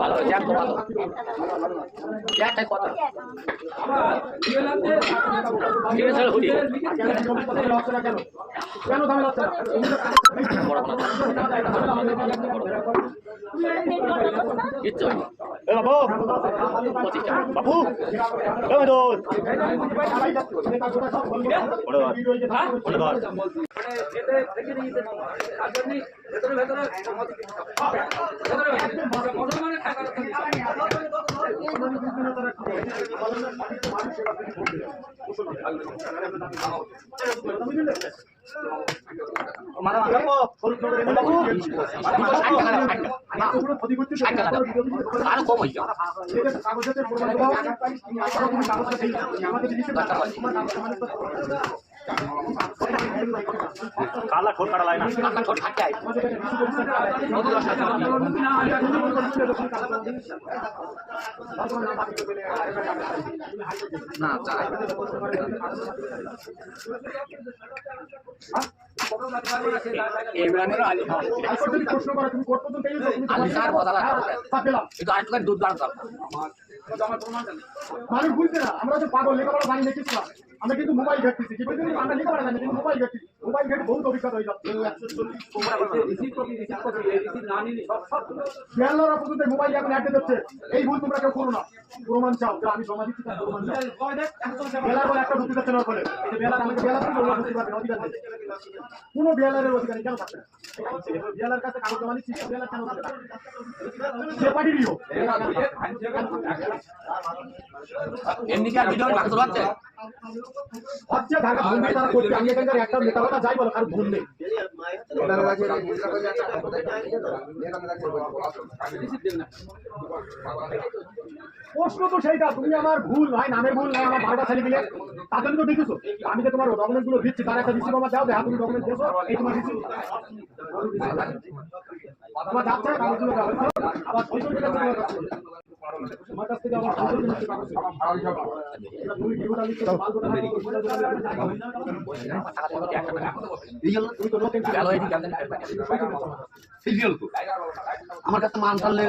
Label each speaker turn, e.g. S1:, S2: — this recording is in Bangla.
S1: ভালো জ্যাক তো ভালো জ্যাকটাই কত
S2: কেন ঝামেলা হচ্ছে
S3: বাবু বাবু
S1: আরো কম হয়ে যাবে
S3: काला ठोट काढा ना
S1: কাকা ছোট হাতে আই না চাই এমরানের আলী
S2: প্রশ্ন করা তুমি কোর্ট পর্যন্ত পেয়েছো
S1: আলী স্যার কথা লাগা এটা আরেকটু দুধ বাড়াতে
S2: মানুষ বুঝছে না আমরা তো পাগল লেখাপড়া জানি না কিছু না আমরা কিন্তু মোবাইল ঘাটতেছি কি বলছি আমরা লেখাপড়া জানি কিন্তু মোবাইল ঘাটতেছি মোবাইল ঘাটে বহুত অভিজ্ঞতা হয়ে যাচ্ছে বেলারা পর্যন্ত মোবাইল এখন অ্যাড দিচ্ছে এই ভুল তোমরা কেউ করো না প্রমাণ চাও যে আমি জমা দিচ্ছি তার প্রমাণ চাও বেলার বলে একটা ঢুকতে যাচ্ছে না বলে বেলার আমাকে বেলার থেকে ঢুকতে পারবে অধিকার নেই কোনো বেলারের অধিকার নেই কেন থাকবে বেলার কাছে কাগজ জমা দিচ্ছি বেলার কেন থাকবে যে পার্টি দিও
S1: এমনি কি আর ভিডিও বাক্স হচ্ছে
S2: হচ্ছে ঢাকা ভূমি তারা করছে আমি এখানকার একটা নেতা কথা যাই বলো কারণ ভুল নেই প্রশ্ন তো সেইটা তুমি আমার ভুল নয় নামের ভুল নয় আমার বারোটা ছেলে মিলে তার জন্য তো দেখেছো আমি তো তোমার ডকুমেন্ট গুলো দিচ্ছি তার একটা রিসিভ আমার দাও দেখা তুমি ডকুমেন্ট দিয়েছো এই তোমার রিসিভ আমার যাচ্ছে কাগজগুলো দাও আবার আমার কাছ থেকে আমার তুমি ভিডিওটা লিখতে
S1: আমার কাছে মান থাকলে